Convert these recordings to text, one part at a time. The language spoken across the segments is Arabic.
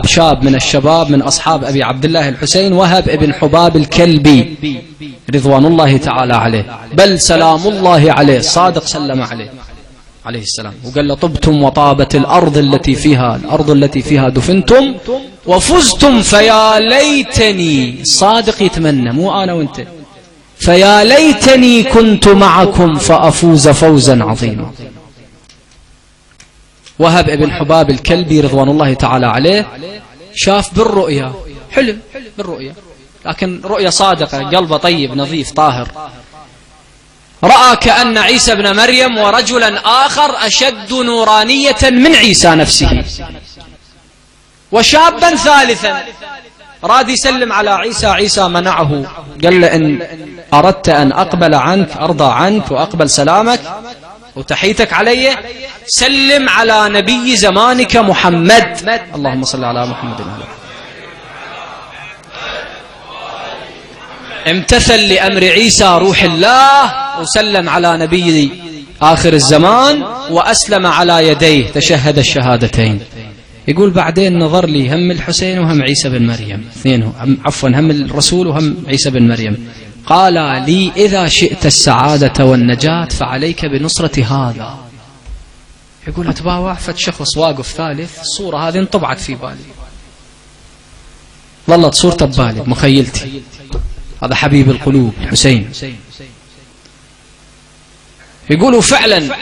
شاب من الشباب من أصحاب أبي عبد الله الحسين، وهب ابن حباب الكلبي رضوان الله تعالى عليه، بل سلام الله عليه، الصادق سلم عليه السلام، وقال له طبتم وطابت الأرض التي فيها دفنتم وفزتم، فيا ليتني، الصادق يتمنى مو أنا وانت، فيا ليتني كنت معكم فأفوز فوزا عظيما. وهب ابن حباب الكلبي رضوان الله تعالى عليه شاف بالرؤيا، حلم بالرؤيا، لكن رؤيا صادقة، قلبه طيب نظيف طاهر، رأى كأن عيسى بن مريم ورجلا آخر أشد نورانية من عيسى نفسه، وشابا ثالثا راد يسلم على عيسى، عيسى منعه، قال له إن أردت أن أقبل عنك أرضى عنك وأقبل سلامك وتحيتك علي، سلم على نبي زمانك محمد، اللهم صل على محمد. امتثل لأمر عيسى روح الله وسلم على نبي آخر الزمان وأسلم على يديه، تشهد الشهادتين. يقول بعدين نظر لي هم الحسين وهم عيسى بن مريم، اثنين عفوا، هم الرسول وهم عيسى بن مريم، قال لي إذا شئت السعادة والنجاة فعليك بنصرة هذا. يقول أتباوع فت شخص واقف ثالث، الصورة هذه انطبعت في بالي، ظلت صورته ببالي مخيلتي، هذا حبيب القلوب الحسين. يقولوا فعلا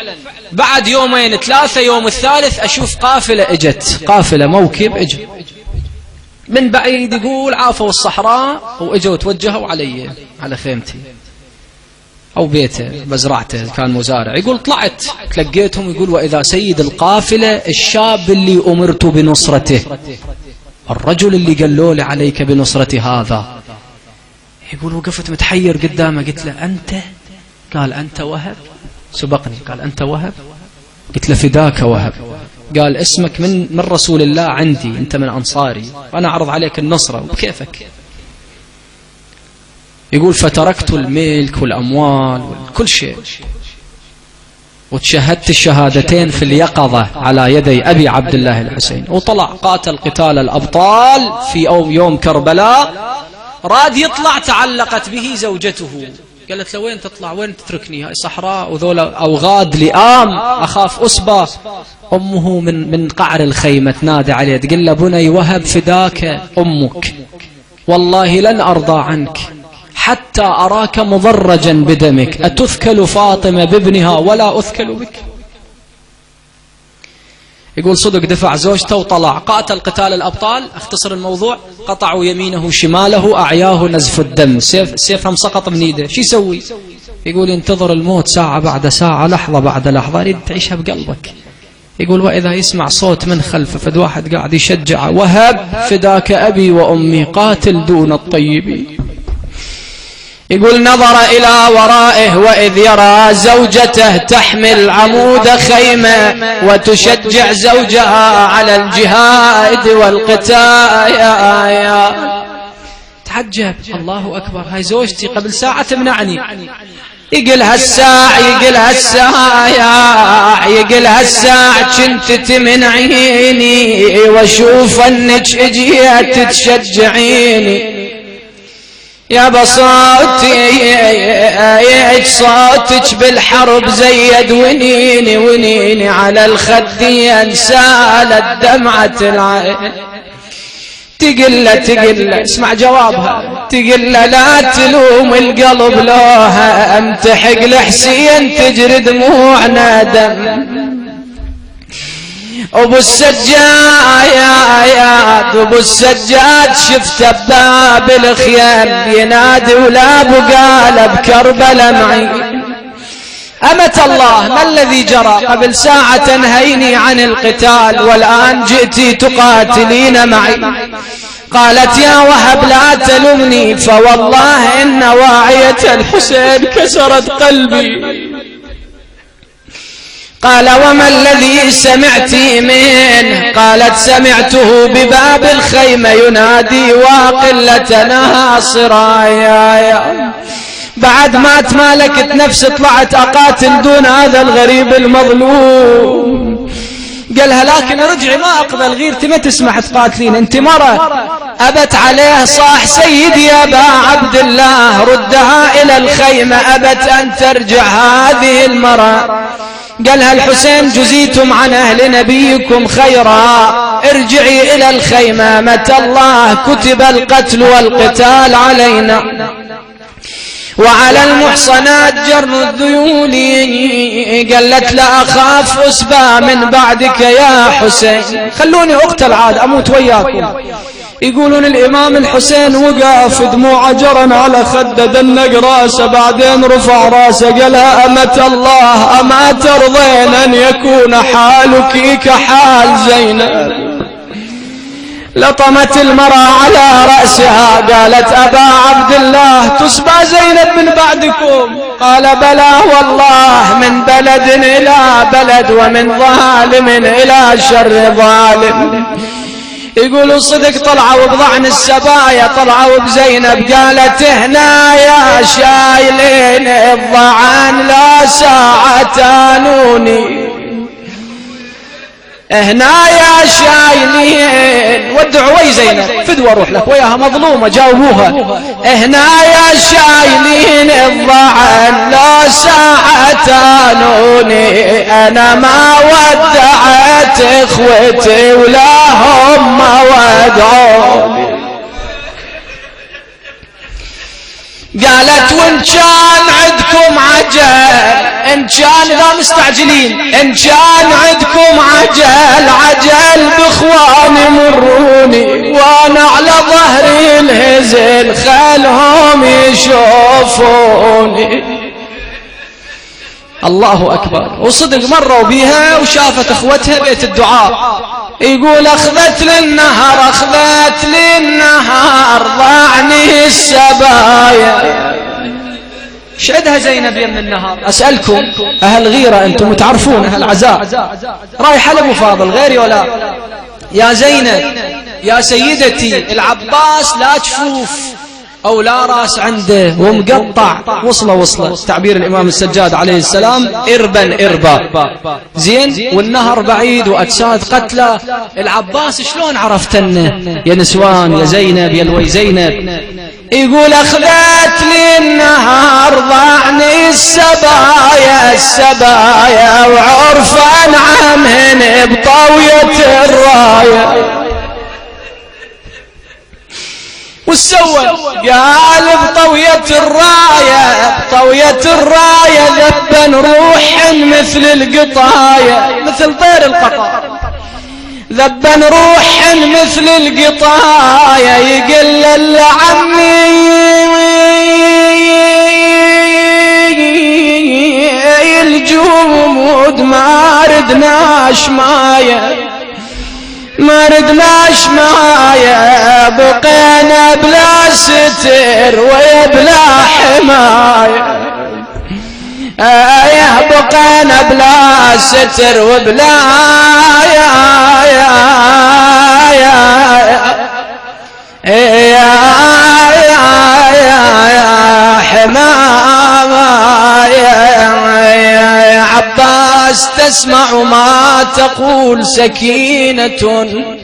بعد يومين ثلاثة، يوم الثالث أشوف قافلة اجت، قافلة موكب اجت من بعيد، يقول عافوا الصحراء واجوا توجهوا علي على خيمتي أو بيته مزرعته، كان مزارع. يقول طلعت تلقيتهم، يقول وإذا سيد القافلة الشاب اللي أمرت بنصرته، الرجل اللي قالوا لي عليك بنصرة هذا. يقول وقفت متحير قدامه، قلت له أنت؟ قال أنت وهب؟ سبقني، قال أنت وهب؟ قلت له فداك وهب. قال اسمك من رسول الله عندي، أنت من أنصاري، وأنا أعرض عليك النصرة وبكيفك. يقول فتركت الملك والأموال وكل شيء وتشهدت الشهادتين في اليقظة على يدي أبي عبد الله الحسين، وطلع قاتل قتال الأبطال في يوم كربلاء. راد يطلع، تعلقت به زوجته، قالت له وين تطلع، وين تتركني، هاي صحراء وذولا أوغاد لئام، أخاف أصبى. أمه من قعر الخيمة تنادي عليه، تقول له بني وهب فداك أمك، والله لن أرضى عنك حتى أراك مضرجا بدمك، أتثكل فاطمة بابنها ولا أثكل بك. يقول صدق دفع زوجته وطلع، قاتل قتال الأبطال. اختصر الموضوع، قطعوا يمينه شماله، أعياه نزف الدم، سيفهم سقط من يده، شو يسوي؟ يقول ينتظر الموت ساعة بعد ساعة، لحظة بعد لحظة، يريد تعيشها بقلبك. يقول وإذا يسمع صوت من خلفه، فد واحد قاعد يشجعه، وهب فداك أبي وأمي، قاتل دون الطيبين. يقول نظر إلى ورائه وإذ يرى زوجته تحمل عمود خيمة وتشجع زوجها على الجهاد والقتال. تعجب، الله أكبر، هاي زوجتي قبل ساعة تمنعني. يقلها الساعة، يقلها الساعة، يقلها الساعة كنت تمنعيني وشوف أنك اجيت تشجعيني، يا بصوتي صوتك بالحرب زيد ونيني ونيني على الخدين سالت دمعة العين. تقل اسمع جوابها، تقل لا تلوم القلب لوها، امتحق لحسين تجري دموع ندم. ابو السجاد، ابو السجاد شفته بباب الخيام ينادي ولا بقال بكربلاء معي. أمة الله، ما الذي جرى؟ قبل ساعة تنهيني عن القتال والآن جئتي تقاتلين معي. قالت يا وهب لا تلمني، فوالله إن واعية الحسين كسرت قلبي. قال وما الذي سمعتي منه؟ قالت سمعته بباب الخيمة ينادي وقلة ناصرايا. بعد ما تمالكت نفس طلعت أقاتل دون هذا الغريب المظلوم. قالها لكن رجعي ما أقبل، غيرتي ما تسمح تقاتلين، أنت مرة. أبت عليه صاح سيدي يا أبا عبد الله ردها إلى الخيمة، أبت أن ترجع هذه المرة. قالها الحسين جزيتم عن أهل نبيكم خيرا، ارجعي إلى الخيمة، متى الله كتب القتل والقتال علينا وعلى المحصنات جر الذيول. قالت لا أخاف أسبى من بعدك يا حسين، خلوني أقتل عاد أموت وياكم. يقولون الإمام الحسين وقف دموع جرن على خده، دنق راسه بعدين رفع راسه قالها أمة الله أما ترضين أن يكون حالك كحال زينب؟ لطمت المرأة على رأسها قالت أبا عبد الله تسبى زينب من بعدكم؟ قال بلى والله، من بلد إلى بلد ومن ظالم إلى شر ظالم. يقولوا صدق طلعوا بضعن السبايا، طلعوا بزينب. قالت هنا يا شايلين الضعن لا ساعة تانوني، هنا يا شايلين ودعوا وي زينب فدوى روح لك وياها مظلومة جاوبوها. هنا يا شايلين الضعن لا ساعة تانوني، أنا ما ودعت إخوتي ولا هم ودعوني. قالت وإن كان عندكم عجل، إن كان لا مستعجلين، إن كان عندكم عجل بإخواني مروني، وأنا على ظهري الهزل خلهم يشوفوني. الله أكبر. وصدق مروا بيها وشافت أخوتها بيت الدعاء. يقول أخذت للنهر ضاعني السبايا. شعدها زينب يم النهار. أسألكم أهل غيرة أنتم تعرفون أهل عزاء، رايحة لأبو فاضل غيري ولا يا زينب يا سيدتي العباس لا تشوف أو لا راس عنده ومقطع، وصله تعبير الإمام السجاد عليه السلام إربا زين، والنهر بعيد وأجساد قتلى. العباس شلون عرفتنه يا نسوان يا زينب يا الوي زينب؟ يقول أخذت لي النهار ضعني السبايا وعرفا نعمهن بطاوية الراية. والسوى قال بطوية الراية ذبا روح مثل القطاية، مثل طير القطار، ذبا روح مثل القطاية. يقل لعمي الجمود ما ردناش مايا، بقينا بلا ستر ويبلا حماية. بقينا بلا ستر وبلا حماية. عباس تسمع ما تقول سكينة